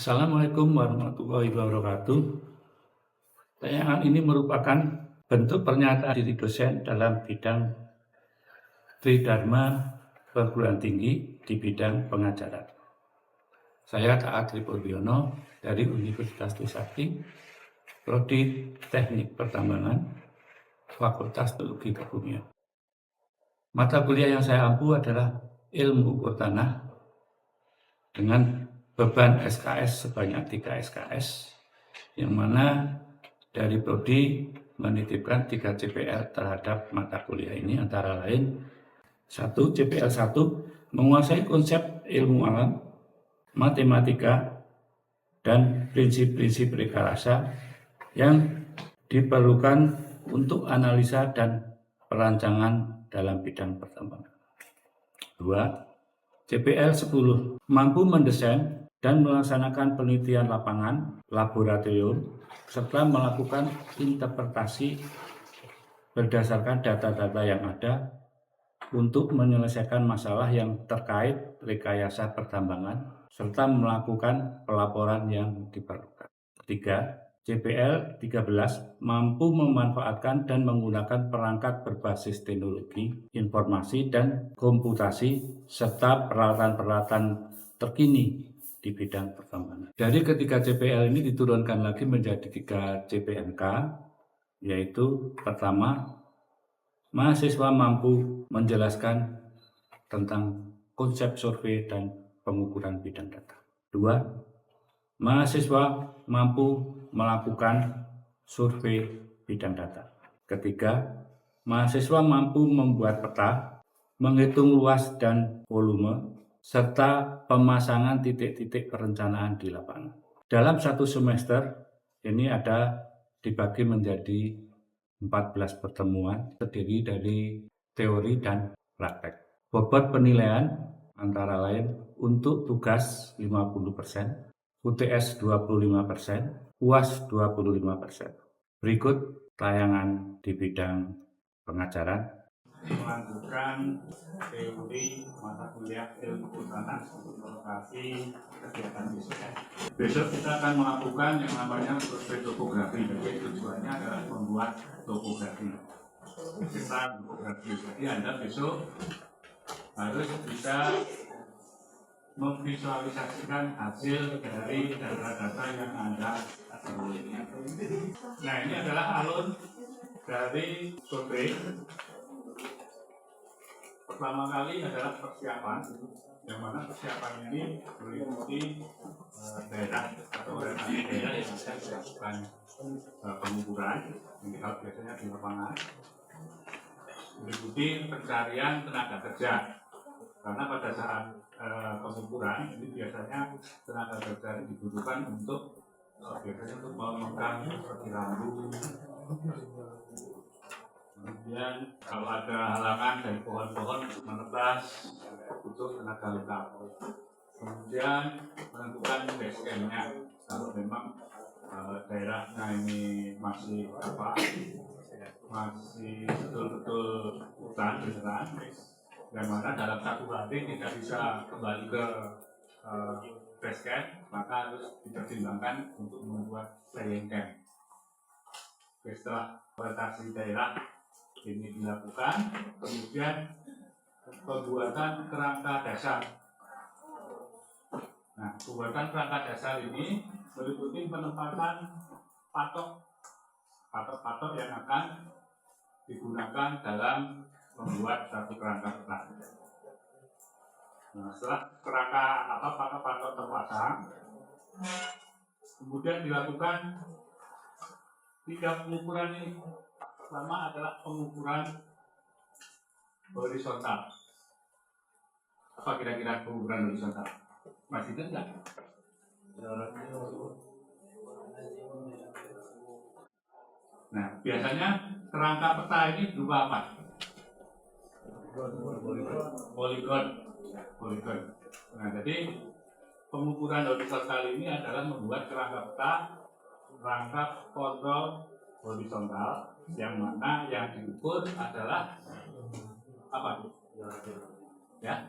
Assalamualaikum warahmatullahi wabarakatuh. Tayangan ini merupakan bentuk pernyataan diri dosen dalam bidang Tridharma perguruan tinggi di bidang pengajaran. Saya Taat Tripurwiono dari Universitas Trisakti, Prodi Teknik Pertambangan, Fakultas Geologi Kebumian. Mata kuliah yang saya ampu adalah Ilmu Ukur Tanah dengan beban SKS sebanyak 3 SKS, yang mana dari Prodi menitipkan 3 CPL terhadap mata kuliah ini, antara lain 1. CPL 1 menguasai konsep ilmu alam, matematika, dan prinsip-prinsip rekayasa yang diperlukan untuk analisa dan perancangan dalam bidang pertambangan. 2. CPL 10 mampu mendesain dan melaksanakan penelitian lapangan, laboratorium, serta melakukan interpretasi berdasarkan data-data yang ada untuk menyelesaikan masalah yang terkait rekayasa pertambangan, serta melakukan pelaporan yang diperlukan. 3. CPL 13 mampu memanfaatkan dan menggunakan perangkat berbasis teknologi, informasi, dan komputasi, serta peralatan-peralatan terkini di bidang pertambangan. Dari ketiga CPL ini diturunkan lagi menjadi 3 CPNK, yaitu pertama, mahasiswa mampu menjelaskan tentang konsep survei dan pengukuran bidang data. 2. Mahasiswa mampu melakukan survei bidang data. Ketiga, mahasiswa mampu membuat peta, menghitung luas dan volume, serta pemasangan titik-titik perencanaan di lapangan. Dalam satu semester ini dibagi menjadi 14 pertemuan, terdiri dari teori dan praktek. Bobot penilaian antara lain untuk tugas 50%, UTS 25%, UAS 25%. Berikut tayangan di bidang pengajaran. Melanjutkan teori mata kuliah ilmu tanah lokasi kegiatan bisnis. Besok kita akan melakukan yang namanya survei topografi. Jadi tujuannya adalah membuat topografi. Kita topografi. Jadi Anda besok harus bisa memvisualisasikan hasil dari data-data yang Anda peroleh. Nah, ini adalah alur dari survei. Pertama kali adalah persiapan, yang mana persiapan ini meliputi daerah atau orientasi daerah yang akan dilakukan pengukuran yang dilakukan biasanya di lapangan. Meliputi pencarian tenaga kerja, karena pada saat pengukuran ini biasanya tenaga kerja dibutuhkan untuk biasanya untuk memegang seperti rambu. Kemudian kalau ada halangan dari pohon-pohon untuk menebas, butuh tenaga lokal. Kemudian menentukan base camp-nya, kalau memang daerahnya ini masih betul-betul hutan beneran, yang mana dalam satu hari tidak bisa kembali ke base camp, maka harus dipertimbangkan untuk membuat laying camp. Setelah orientasi daerah ini dilakukan, kemudian pembuatan kerangka dasar. Nah, pembuatan kerangka dasar ini meliputi penempatan patok yang akan digunakan dalam membuat satu kerangka peta. Nah, setelah patok terpasang, kemudian dilakukan 3 pengukuran ini. Pertama adalah pengukuran horizontal. Apa kira-kira pengukuran horizontal? Masih ingat nggak? Nah, biasanya kerangka peta ini berupa apa? Poligon. Nah, jadi pengukuran horizontal ini adalah membuat kerangka peta, rangka kontrol horizontal, yang mana yang diukur adalah apa? Ya,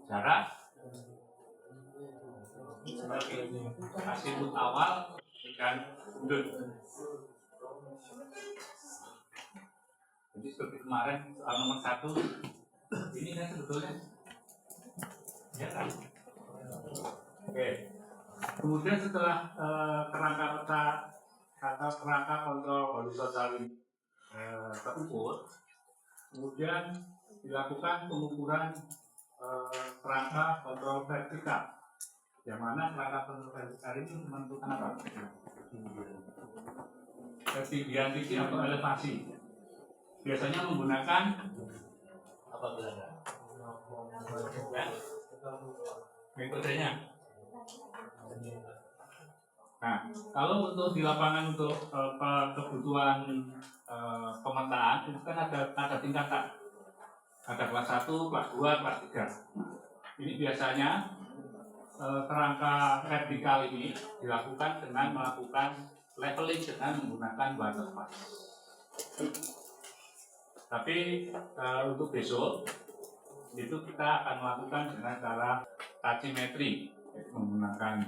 jarak sebagai asimut awal dan undut. Jadi seperti kemarin soal nomor 1 ini kan sebetulnya ya kan. Oke. Kemudian setelah kerangka peta atau kerangka kontrol horizontal terukur, kemudian dilakukan pengukuran kerangka kontrol vertikal, yang mana kerangka kontrol vertikal ini menentukan apa? Ketinggian titik atau elevasi. Biasanya menggunakan apa bilangnya? Ya, metodenya. Nah, kalau untuk di lapangan untuk kebutuhan pemetaan itu kan ada tingkatan. Ada kelas 1, kelas 2, kelas 3. Ini biasanya kerangka vertikal ini dilakukan dengan melakukan leveling dengan menggunakan waterpass. Tapi untuk besok itu kita akan melakukan dengan cara tachymetry, menggunakan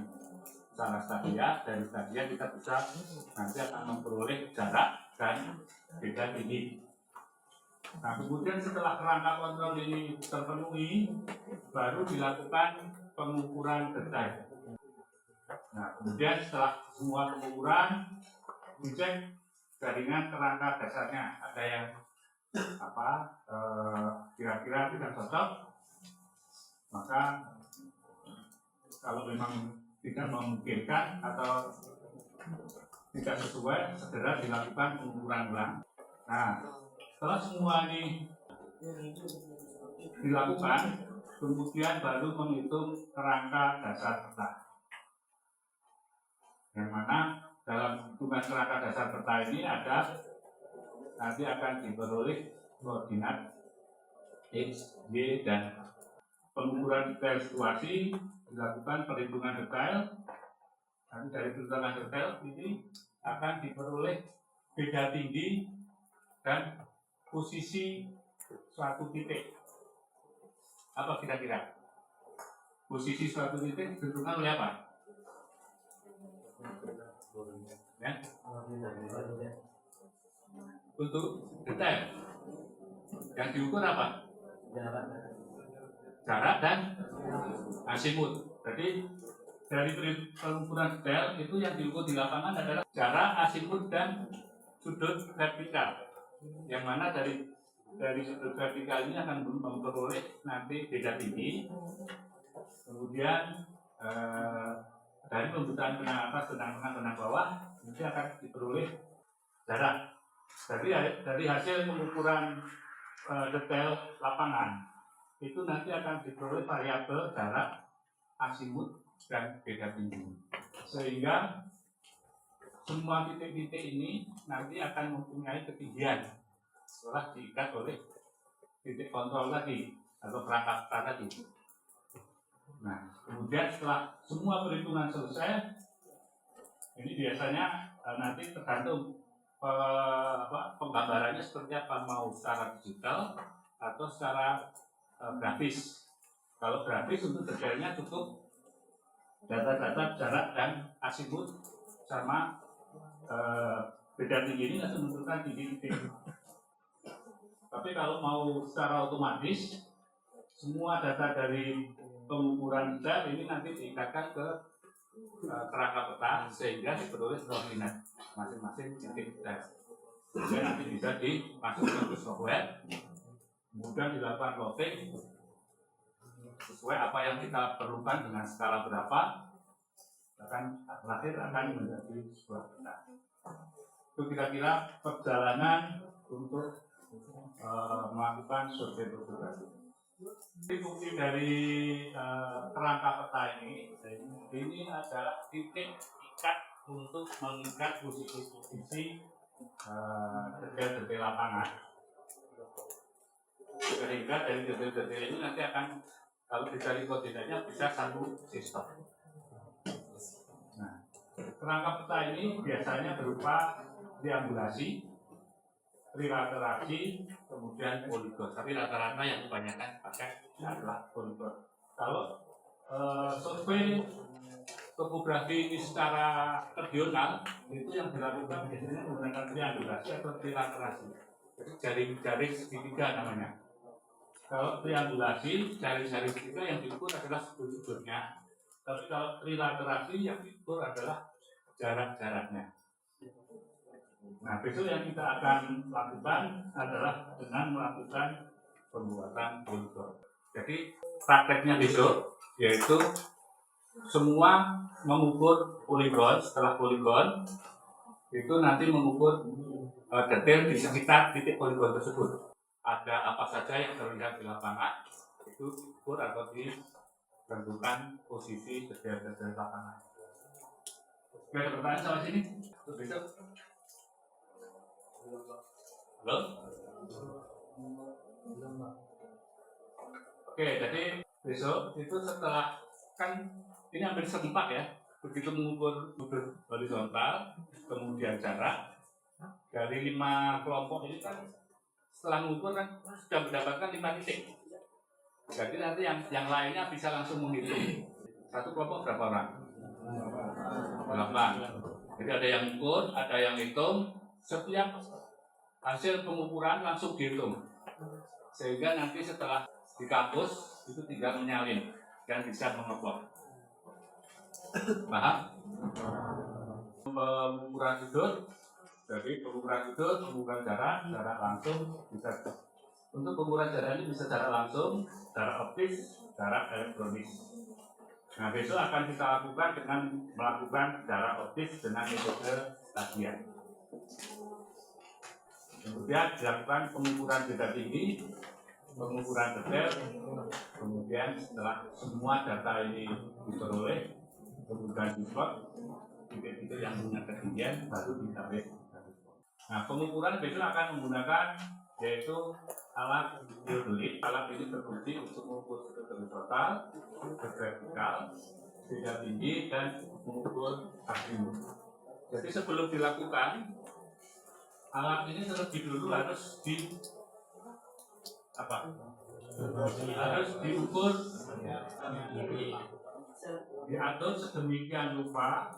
cara stadia. Dari stadia kita bisa nanti akan memperoleh jarak dan beda tinggi. Nah, kemudian setelah kerangka kontrol ini terpenuhi, baru dilakukan pengukuran detail. Nah, kemudian setelah semua pengukuran, dicek jaringan kerangka dasarnya ada yang kira-kira tidak cocok, maka kalau memang tidak memungkinkan atau tidak sesuai, segera dilakukan pengukuran ulang. Nah, setelah semua ini dilakukan, kemudian baru menghitung kerangka dasar peta, yang mana dalam hitungan kerangka dasar peta ini ada nanti akan diperoleh koordinat X, Y, dan pengukuran detail situasi dilakukan perhitungan detail. Nanti dari perhitungan detail ini akan diperoleh beda tinggi dan posisi suatu titik. Apa kira-kira? Posisi suatu titik ditentukan oleh apa? Ya? Untuk detail yang diukur apa? Jarak dan asimut. Jadi dari pengukuran detail itu yang diukur di lapangan adalah jarak, asimut, dan sudut vertikal. Yang mana dari sudut vertikal ini akan memperoleh nanti beda tinggi. Kemudian dari pembukaan benang atas, benang tengah, benang bawah nanti akan diperoleh jarak. Dari hasil pengukuran detail lapangan itu nanti akan diperoleh variabel jarak, asimut, dan beda tinggi. Sehingga semua titik-titik ini nanti akan mempunyai ketinggian setelah diikat oleh titik kontrol tadi atau perangkat tadi. Nah, kemudian setelah semua perhitungan selesai, ini biasanya nanti tergantung penggambarannya seperti apa, mau secara digital atau secara grafis. Kalau grafis untuk detailnya cukup data-data jarak dan asimut sama beda tinggi ini langsung menentukan tinggi titik. Tapi kalau mau secara otomatis, semua data dari pengukuran detail ini nanti diikatkan ke kerangka peta sehingga diperoleh koordinat masing-masing titik detail. Sehingga nanti bisa dimasukkan ke software, kemudian dilakukan plotting sesuai apa yang kita perlukan dengan skala berapa, bahkan terakhir akan menjadi sebuah peta. Itu kira-kira perjalanan untuk melakukan survei topografik. Fungsi dari kerangka peta ini adalah titik ikat untuk mengikat posisi-posisi detail-detail lapangan. Sehingga dari detail-detail ini nanti akan, kalau dicari koordinatnya, bisa satu sistem. Nah, kerangka peta ini biasanya berupa triangulasi, trilaterasi, kemudian poligon. Tapi rata-rata yang kebanyakan pakai adalah poligon. Kalau survei topografi ini secara regional itu yang dilakukan biasanya menggunakan triangulasi atau trilaterasi. Jadi jaring-jaring segitiga namanya. Kalau triangulasi, jaring-jaring segitiga yang diukur adalah sudut-sudutnya. Tapi kalau trilaterasi yang diukur adalah jarak-jaraknya. Nah, besok yang kita akan lakukan adalah dengan melakukan pembuatan poligon. Jadi prakteknya besok yaitu semua mengukur poligon. Setelah poligon itu nanti mengukur detail di sekitar titik poligon tersebut. Ada apa saja yang terlihat di lapangan itu diukur atau ditentukan posisi detail-detail lapangan. Oke, ada pertanyaan sama sini? Untuk besok? Halo? Oke, jadi besok itu setelah kan ini hampir serempak ya, begitu mengukur horizontal, kemudian jarak dari 5 kelompok ini kan setelah mengukur kan sudah mendapatkan 5 titik. Jadi nanti yang lainnya bisa langsung menghitung. Satu kelompok berapa orang? 8. Jadi ada yang mengukur, ada yang hitung. Setiap hasil pengukuran langsung dihitung. Sehingga nanti setelah di kampus itu tinggal menyalin dan bisa mengeplok. Paham? Pengukuran sudut, jadi pengukuran sudut, pengukuran jarak langsung bisa. Untuk pengukuran jarak ini bisa jarak langsung, jarak optis, jarak elektronik. Nah, besok akan kita lakukan dengan melakukan jarak optis dengan metode radian. Kemudian dilakukan pengukuran beda tinggi, pengukuran detail, kemudian setelah semua data ini diperoleh, kemudian diplot titik-titik yang punya ketinggian baru ditarik. Nah, pengukuran besok akan menggunakan yaitu alat geodelit. Alat ini berfungsi untuk mengukur sudut horizontal, vertikal, beda tinggi, dan mengukur azimut. Jadi sebelum dilakukan alat ini terlebih dulu harus harus diukur, diatur sedemikian rupa.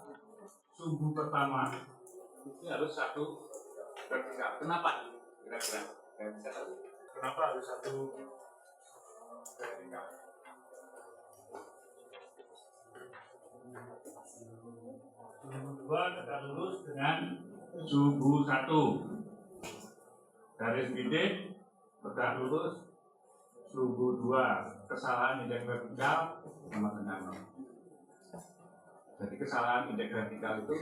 Sumbu pertama itu harus 1 vertikal. Kenapa? Kira-kira kenapa harus 1 vertikal? Sumbu 2 tegak lurus dengan sumbu 1. Garis titik tegak lurus sumbu 2. Kesalahan indeks vertikal sama dengan 0. Jadi kesalahan indeks vertikal itu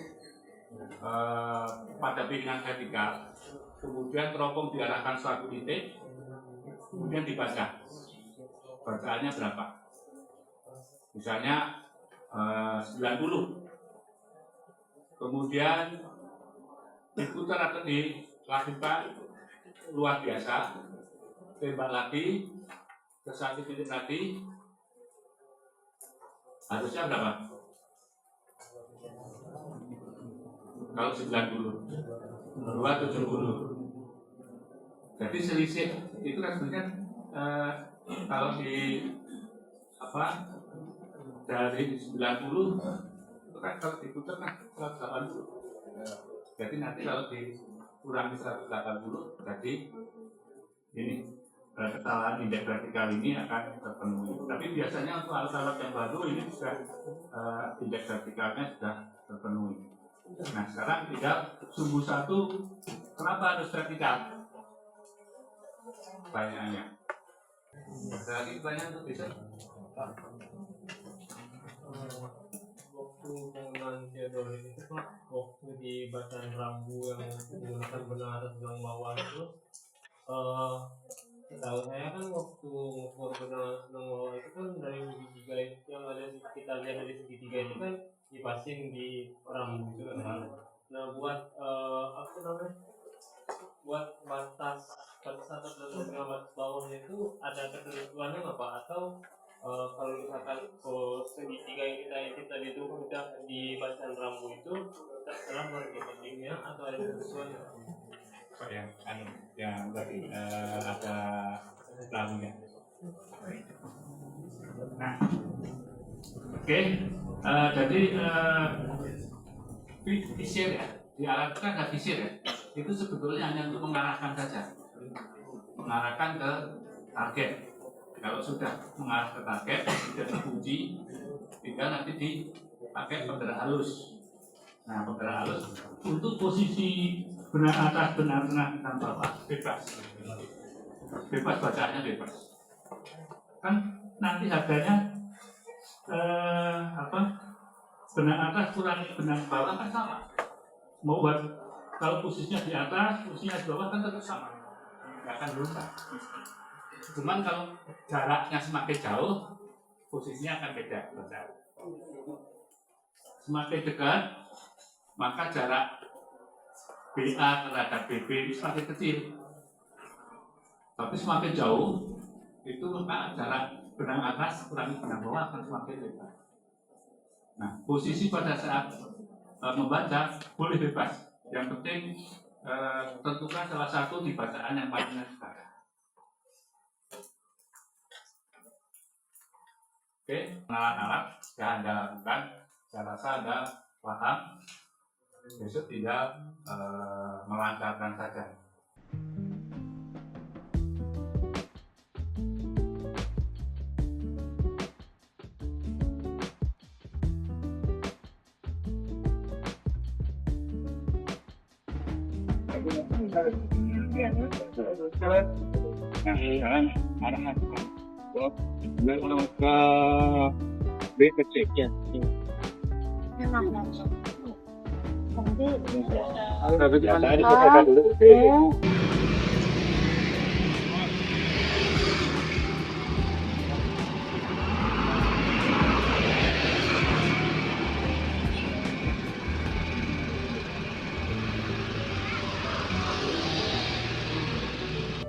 pada piringan vertikal, kemudian teropong diarahkan suatu titik, kemudian dibaca. Bacaannya berapa? Misalnya 90. Kemudian diputar atau dilakukan luar biasa, tembak lagi ke satu titik tadi, harusnya berapa? Kalau 90, 270. Jadi selisih itu kan sebenarnya kalau di dari 90 itu kan kalau diputar kan 180. Jadi nanti kalau dikurangi 180, jadi ini kesalahan indeks vertikal ini akan terpenuhi. Tapi biasanya untuk alat-alat yang baru ini sudah indeks vertikalnya sudah terpenuhi. Nah, sekarang tinggal sumbu 1, kenapa harus vertikal? Pertanyaannya. Ada lagi pertanyaan untuk bisa? Waktu penggunaan teodolit itu Pak, waktu di bacaan rambu yang menggunakan benang atas benang bawah itu, tahu saya kan waktu mengukur benang atas benang bawah itu kan dari segitiga yang ada kita lihat dari segitiga itu kan dipasang di rambu itu kan. Nah, buat buat batas atas dan batas bawahnya itu ada ketentuannya nggak Pak? Atau kalau misalkan segitiga yang kita tadi itu udah di bacaan rambu itu terserah marketingnya atau ada ketentuannya? Yang tadi ada rambunya. Nah, oke. Jadi visir ya, di alat itu kan ada visir ya. Itu sebetulnya hanya untuk mengarahkan saja, mengarahkan ke target. Kalau sudah mengarah ke target, sudah diuji, tinggal nanti dipakai penggerak halus. Nah, penggerak halus untuk posisi benar atas, benar tengah, dan bawah bebas, bebas bacaannya bebas. Kan nanti harganya benar atas kurangi benar bawah kan sama. Mau buat kalau posisinya di atas, posisinya di bawah kan tetap sama, nggak akan berubah. Cuman kalau jaraknya semakin jauh, posisinya akan beda. Semakin dekat, maka jarak BA terhadap BB semakin kecil. Tapi semakin jauh, itu maka jarak benang atas kurangi benang bawah akan semakin lebar. Nah, posisi pada saat membaca boleh bebas. Yang penting tentukan salah satu di bacaan yang paling sekarang. Oke, alat-alat yang Anda lakukan, saya rasa Anda paham. Besok tinggal melancarkan saja. Jalan arahan ke B ke C ya. Memang nanti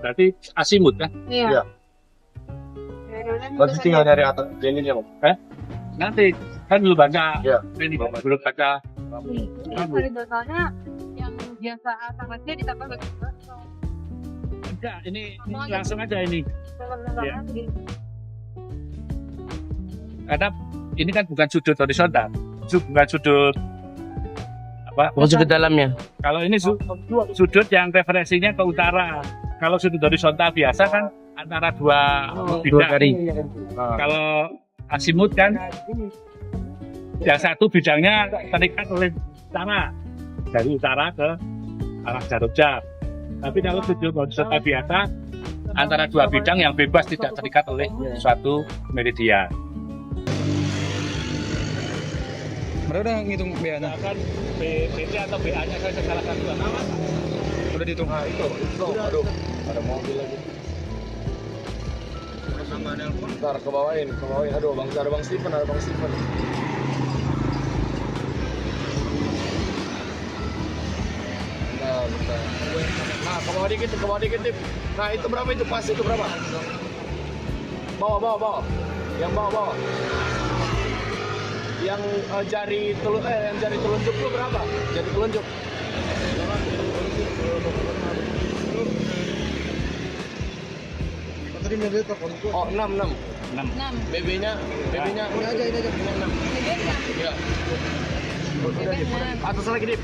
berarti asimut kan? iya. Berarti tinggal dari atas ini ya, Om? Nanti kan belum baca. Iya. Ini belum baca. Ini horizontalnya yang biasa atasnya ditambah lagi Enggak, ini langsung aja ini. Iya. Karena ini kan bukan sudut horizontal, bukan sudut apa? Bukan sudut dalamnya. Kalau ini sudut yang referensinya ke utara. Kalau sudut horizontal biasa kan antara dua bidang. garis. Kalau asimut kan yang satu bidangnya terikat oleh utara, dari utara ke arah jarum jam. Tapi kalau sudut horizontal biasa antara dua bidang yang bebas tidak terikat oleh suatu meridian. Mereka udah ngitung BA-nya. Kan BT atau BA-nya saya salah satu nama. Udah dihitung itu. Aduh, ada mobil lagi. Bentar, ke bawain. Aduh, ada Bang Steven. Bentar. Nah, ke bawah dikit, Tip. Nah, itu berapa itu? Pas itu berapa? Bawa. Yang bawa. Yang jari telunjuk lu berapa? Jari telunjuk. Tadi oh 6. 6. BB-nya ini aja. 6. Iya. Atas lagi, Dip.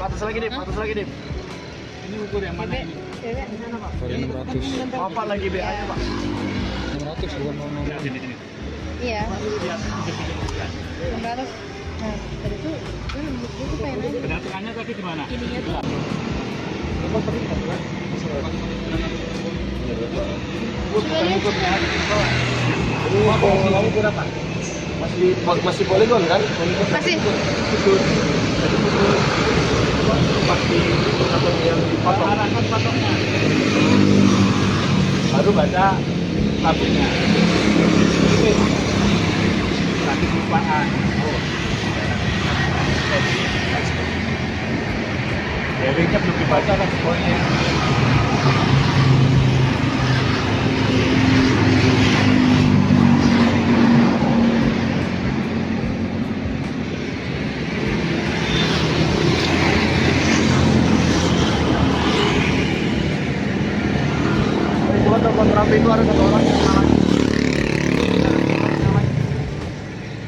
Ini ukur yang mana ini? 600. Apa lagi BA-nya, Pak? 600 bukan 600. Ya, sini. iya. 600. Nah, tadi tuh pengen aja Kedatangannya tadi di mana? ininya tuh. Kamu berapa? Masih poligon kan? Masih. Arahkan patoknya. Baru baca tabungnya. Tadi kelupaan. Bearingnya belum dibaca kan poinnya.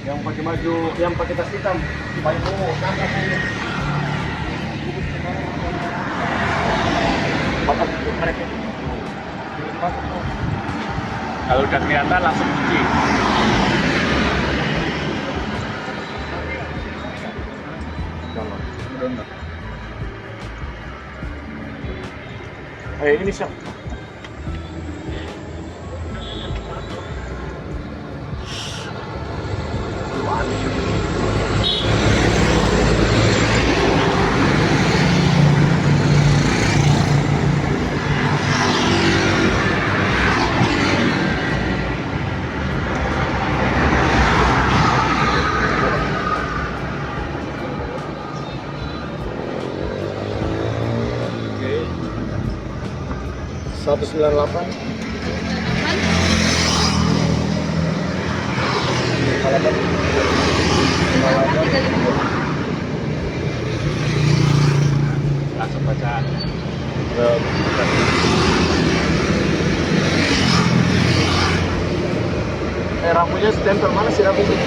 Yang pakai baju yang pakai tas hitam. Baju tangkap ini. Kalau udah kelihatan langsung cuci. Ini siap. Oke. 198. Langsung baca. Rambunya stempel mana sih rambunya?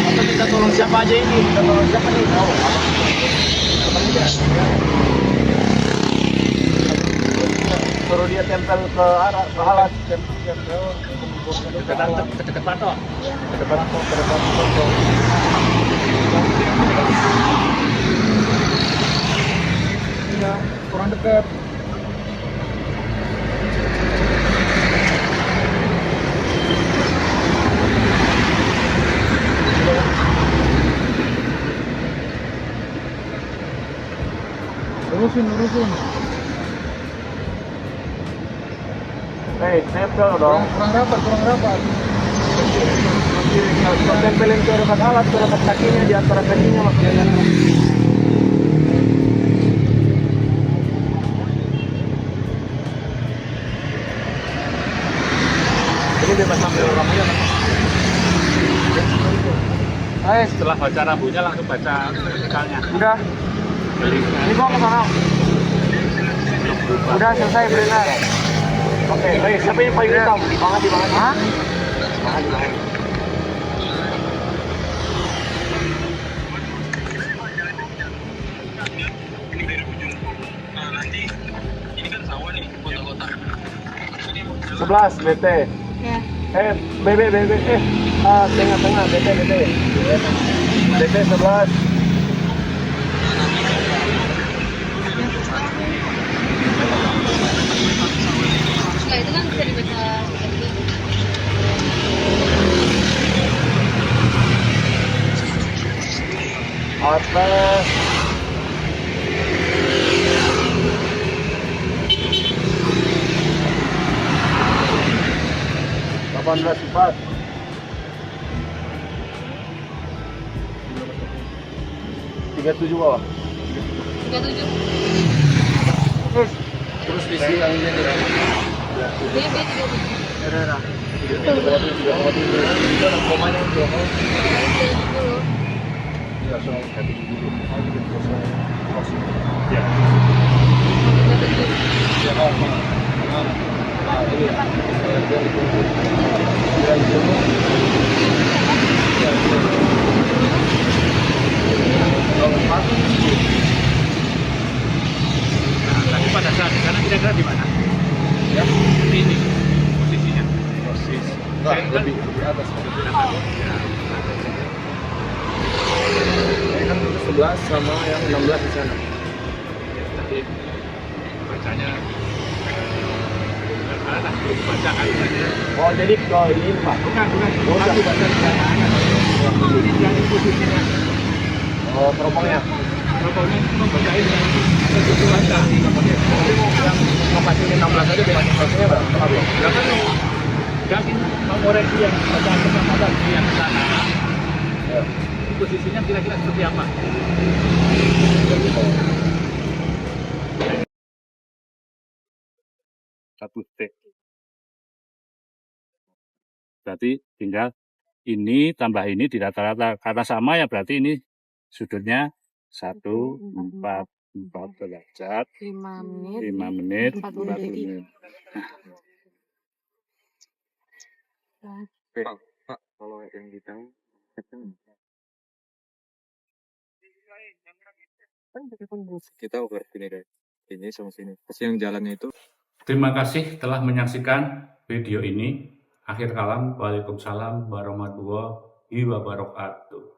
Atau kita tolong siapa aja ini? Kita tolong siapa nih? Tahu. Suruh dia tempel ke arah ke alat. Ke dekat patok. Ke depan ke depan. Iya, kurang dekat. Lurusin. Tempel dong. Kurang rapat. Tempelin ke dekat alat, ke dekat kakinya, di antara kakinya maksudnya. Ini bebas ambil rambunya kan? Setelah baca rambunya langsung baca misalnya. Udah. Ini gua ke sana. Udah selesai benar. Oke, baik. Siapa yang paling hitam? Banget. Hah? Banget. Sebelas BT. Ya. BB. Tengah BT. BT 11. Enggak, itu kan bisa dibaca sendiri. Atas. Delapan belas 4. Tiga tujuh bawah. 37. Terus di sini yang ini. BB 37. Era. Komanya dulu. Ya, so happy dulu. Ya. Ya, Tadi pada saat di sana kira-kira di mana? Ya. Ini posisinya. Lebih atas. Ini kan 11 sama yang 16 di sana. Tadi bacanya belum baca kan? Oh, jadi kalau ini Pak. Bukan. Oh, Tadi baca di sana. Ini yang posisinya. Oh, teropongnya. Pokoknya membacain yang itu baca. Yang kapasitas 16 aja dengan kapasitasnya berapa? Ya kan kami mengoreksi yang baca kesempatan yang sana. Ya. Posisinya kira-kira seperti apa? Satu T. Berarti tinggal ini tambah ini di rata-rata karena sama ya, berarti ini sudutnya 144 derajat 5 menit. 5 menit 40 40 detik. menit. Pak, kalau yang di tahu, kita over sini deh. Ini sama sini. Pasti yang jalannya itu. Terima kasih telah menyaksikan video ini. Akhir kalam, Waalaikumsalam warahmatullahi wabarakatuh.